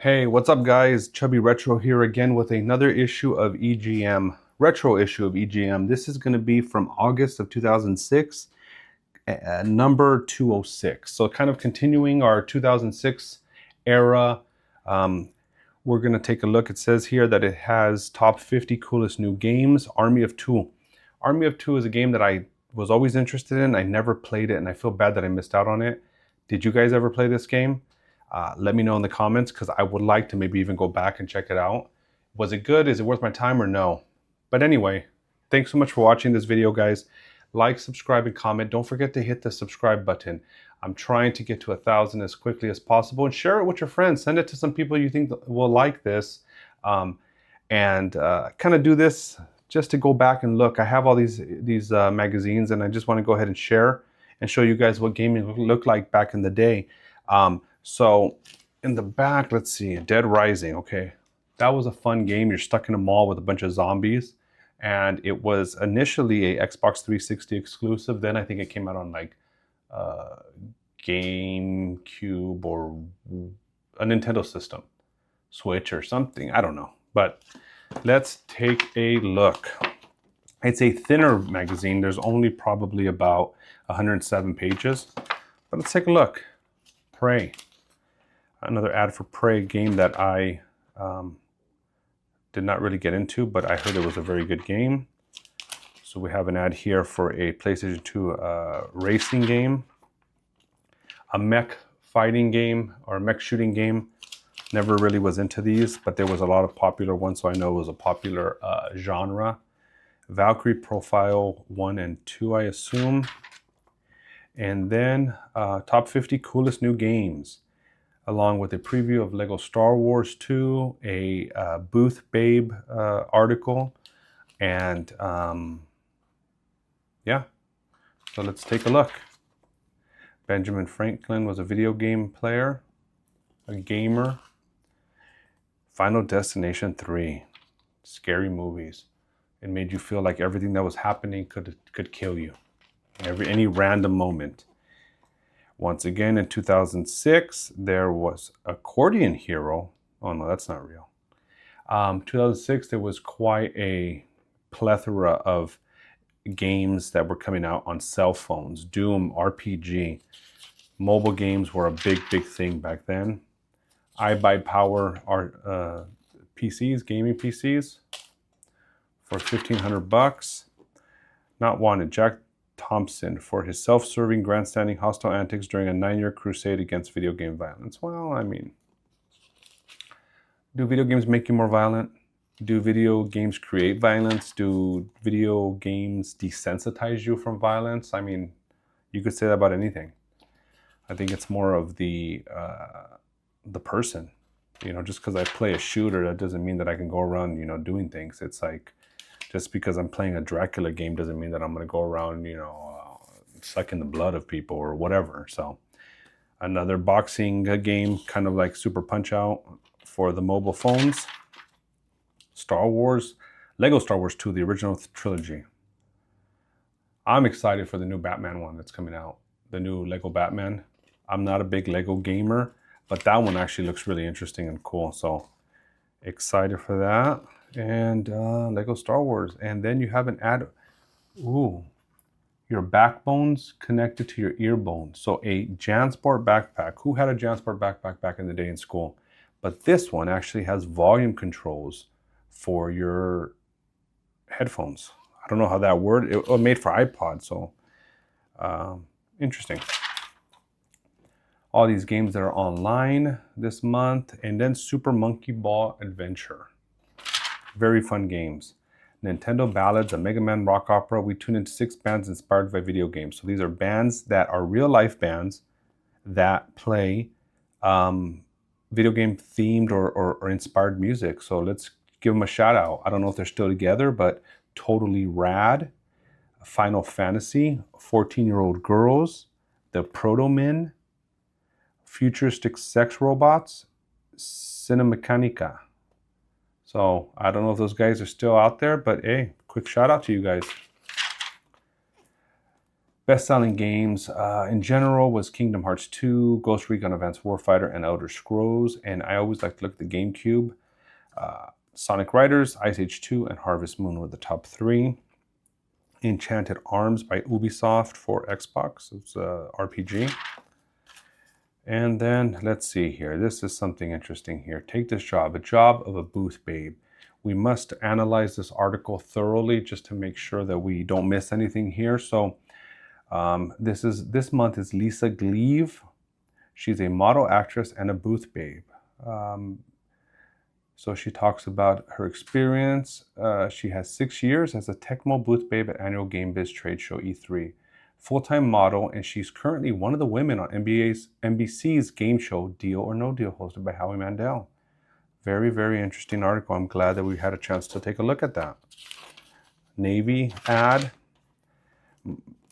Hey, what's up guys? Chubby Retro here again with another issue of EGM, retro issue of EGM. This is going to be from August of 2006, number 206. So kind of continuing our 2006 era. We're going to take a look. It says here that it has top 50 coolest new games, Army of Two. Army of Two is a game that I was always interested in. I never played it and I feel bad that I missed out on it. Did you guys ever play this game? Let me know in the comments because I would like to maybe even go back and check it out. Was it good? Is it worth my time or no? But anyway, thanks so much for watching this video, guys. Like, subscribe, and comment. Don't forget to hit the subscribe button. I'm trying to get to 1,000 as quickly as possible, and share it with your friends. Send it to some people you think will like this, and kind of do this just to go back and look. I have all these magazines, and I just want to go ahead and share and show you guys what gaming looked like back in the day. So in the back, let's see, Dead Rising. Okay, that was a fun game. You're stuck in a mall with a bunch of zombies, and it was initially a Xbox 360 exclusive. Then I think it came out on like GameCube or a Nintendo system, Switch or something. I don't know, but let's take a look. It's a thinner magazine. There's only probably about 107 pages, but let's take a look. Prey. Another ad for Prey, game that I did not really get into, but I heard it was a very good game. So we have an ad here for a PlayStation 2 racing game, a mech fighting game or a mech shooting game. Never really was into these, but there was a lot of popular ones, so I know it was a popular genre. Valkyrie Profile 1 and 2, I assume. And then top 50 coolest new games, along with a preview of Lego Star Wars 2, a Booth Babe article, and yeah, so let's take a look. Benjamin Franklin was a video game player, a gamer. Final Destination 3, scary movies. It made you feel like everything that was happening could kill you, any random moment. Once again, in 2006, there was Accordion Hero. Oh no, that's not real. 2006, there was quite a plethora of games that were coming out on cell phones. Doom, RPG. Mobile games were a big thing back then. iBuyPower PCs, gaming PCs for $1,500. Not Wanted, Jack Thompson for his self-serving, grandstanding, hostile antics during a 9-year crusade against video game violence. Well, I mean, do video games make you more violent? Do video games create violence? Do video games desensitize you from violence? I mean, you could say that about anything. I think it's more of the person. You know, just because I play a shooter, that doesn't mean that I can go around, you know, doing things. It's like, just because I'm playing a Dracula game doesn't mean that I'm going to go around, you know, sucking the blood of people or whatever. So another boxing game, kind of like Super Punch-Out for the mobile phones. Star Wars, Lego Star Wars 2, the original trilogy. I'm excited for the new Batman one that's coming out, the new Lego Batman. I'm not a big Lego gamer, but that one actually looks really interesting and cool. So excited for that. And Lego Star Wars. And then you have an ad. Ooh, your backbones connected to your ear bones. So a JanSport backpack. Who had a JanSport backpack back in the day in school? But this one actually has volume controls for your headphones. I don't know how that worked. It was made for iPod, so interesting. All these games that are online this month. And then Super Monkey Ball Adventure. Very fun games. Nintendo Ballads, a Mega Man rock opera. We tuned into 6 bands inspired by video games. So these are bands that are real life bands that play video game themed or inspired music. So let's give them a shout out. I don't know if they're still together, but totally rad. Final Fantasy, 14-Year-Old Girls, The Proto-Men, Futuristic Sex Robots, Cinemechanica. So I don't know if those guys are still out there, but hey, quick shout out to you guys. Best-selling games in general was Kingdom Hearts 2, Ghost Recon Advanced Warfighter, and Elder Scrolls. And I always like to look at the GameCube. Sonic Riders, Ice Age 2, and Harvest Moon were the top 3. Enchanted Arms by Ubisoft for Xbox. It's a RPG. And then let's see here. This is something interesting here. Take this job, a job of a booth babe. We must analyze this article thoroughly just to make sure that we don't miss anything here. So this month is Lisa Gleave. She's a model, actress, and a booth babe. So she talks about her experience. She has 6 years as a Tecmo booth babe at annual Game Biz trade show E3. Full-time model, and she's currently one of the women on NBC's game show Deal or No Deal, hosted by Howie Mandel. Very, very interesting article. I'm glad that we had a chance to take a look at that. Navy ad.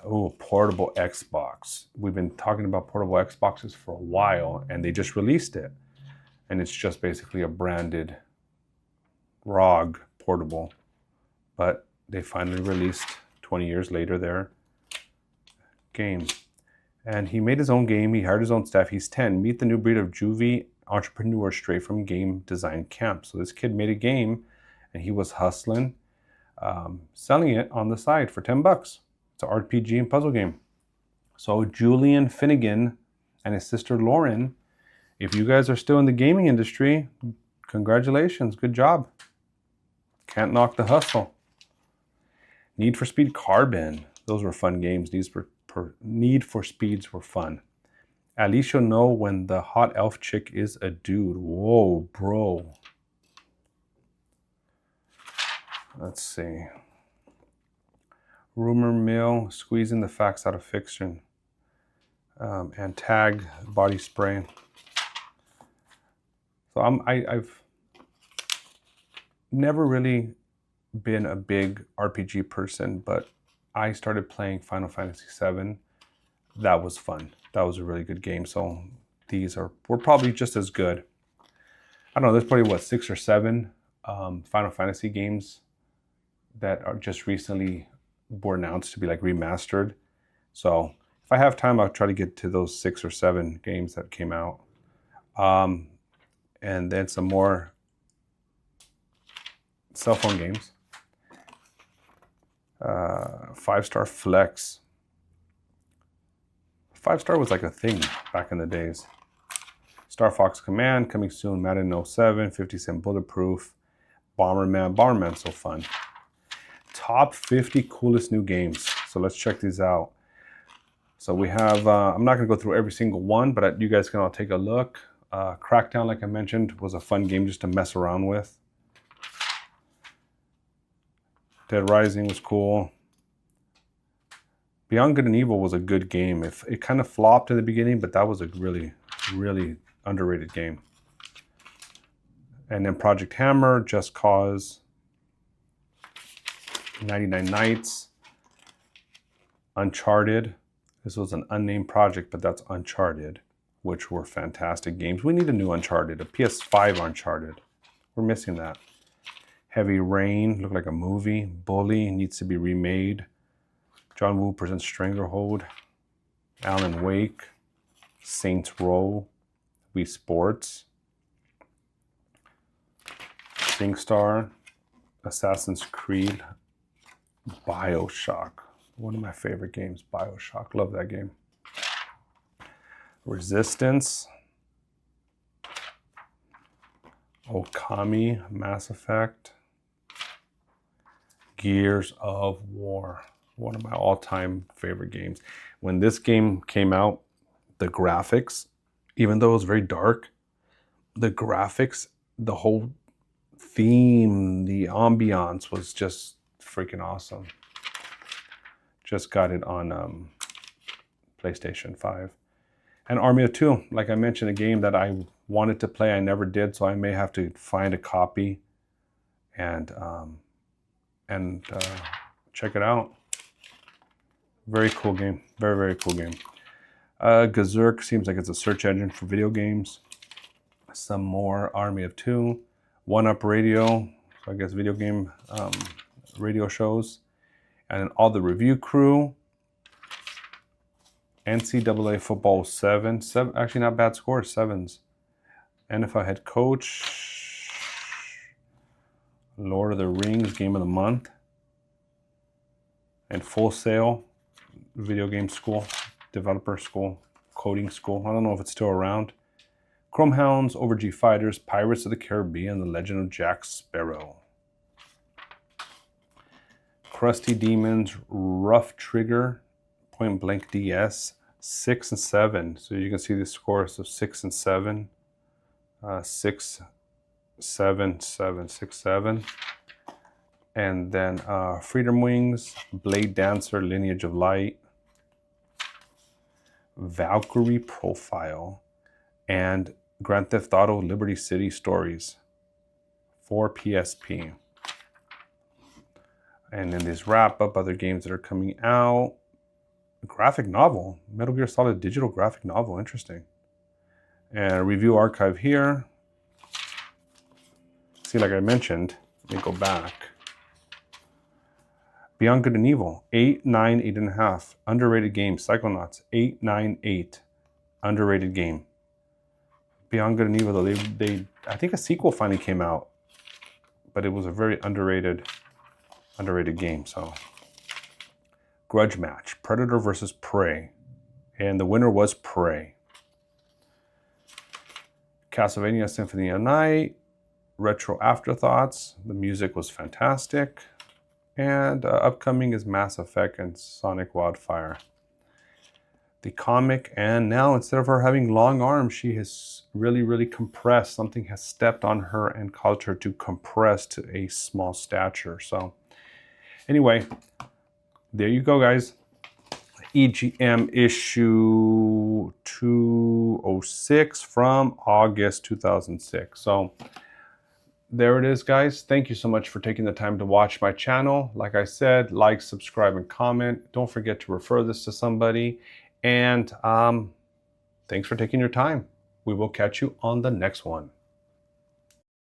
Oh, portable Xbox. We've been talking about portable Xboxes for a while, and they just released it. And it's just basically a branded ROG portable. But they finally released, 20 years later, their game. And he made his own game. He hired his own staff. He's 10. Meet the new breed of juvie entrepreneur straight from game design camp. So this kid made a game, and he was hustling, selling it on the side for $10. It's an RPG and puzzle game. So Julian Finnegan and his sister Lauren, if you guys are still in the gaming industry, congratulations, good job. Can't knock the hustle. Need for Speed Carbon. Those were fun games. Need for Speeds were fun. At least you'll know when the hot elf chick is a dude. Whoa, bro. Let's see. Rumor mill, squeezing the facts out of fiction. And tag body spray. So I've never really been a big RPG person, but I started playing Final Fantasy VII. That was fun. That was a really good game. So these were probably just as good. I don't know, there's probably, 6 or 7 Final Fantasy games that are just recently were announced to be like remastered. So if I have time, I'll try to get to those 6 or 7 games that came out. And then some more cell phone games. 5-Star Flex. 5-Star was like a thing back in the days. Star Fox Command, coming soon. Madden 07, 50 Cent Bulletproof. Bomberman, so fun. Top 50 coolest new games. So let's check these out. So we have, I'm not gonna go through every single one, but you guys can all take a look. Crackdown, like I mentioned, was a fun game just to mess around with. Dead Rising was cool. Beyond Good and Evil was a good game. It kind of flopped in the beginning, but that was a really, really underrated game. And then Project Hammer, Just Cause, 99 Nights, Uncharted. This was an unnamed project, but that's Uncharted, which were fantastic games. We need a new Uncharted, a PS5 Uncharted. We're missing that. Heavy Rain, looked like a movie. Bully, needs to be remade. John Woo presents Stranglehold. Alan Wake. Saints Row. Wii Sports. SingStar. Assassin's Creed. BioShock. One of my favorite games, BioShock. Love that game. Resistance. Okami, Mass Effect. Gears of War. One of my all-time favorite games. When this game came out, the graphics, even though it was very dark, the graphics, the whole theme, the ambiance was just freaking awesome. Just got it on PlayStation 5. And Army of Two, like I mentioned, a game that I wanted to play, I never did, so I may have to find a copy and check it out. Very cool game. Very, very cool game. Gazurk seems like it's a search engine for video games. Some more Army of Two. One Up Radio, so I guess video game radio shows. And then All the Review Crew. NCAA football 7. Actually, not bad scores, 7s. NFL head coach. Lord of the Rings game of the month. And Full Sail video game school, developer school, coding school. I don't know if it's still around. Chrome Hounds, Over G Fighters, Pirates of the Caribbean, The Legend of Jack Sparrow. Crusty Demons, Rough Trigger, Point Blank DS, 6 and 7. So you can see the scores of 6 and 7. 6, 7, 7, 6, 7. And then Freedom Wings, Blade Dancer, Lineage of Light, Valkyrie Profile, and Grand Theft Auto Liberty City Stories for PSP. And then this wrap up other games that are coming out. Graphic novel, Metal Gear Solid digital graphic novel, interesting. And review archive here. See, like I mentioned, let me go back. Beyond Good and Evil, 8, 9, 8.5. Underrated game. Psychonauts, 8, 9, 8. Underrated game. Beyond Good and Evil, though, I think a sequel finally came out, but it was a very underrated game. So, Grudge Match, Predator versus Prey, and the winner was Prey. Castlevania Symphony of Night, Retro Afterthoughts. The music was fantastic. And upcoming is Mass Effect and Sonic Wildfire. The comic, and now instead of her having long arms, she has really compressed. Something has stepped on her and caused her to compress to a small stature. So anyway, there you go, guys. EGM issue 206 from August 2006. So there it is, guys. Thank you so much for taking the time to watch my channel. Like I said, like, subscribe, and comment. Don't forget to refer this to somebody. And thanks for taking your time. We will catch you on the next one.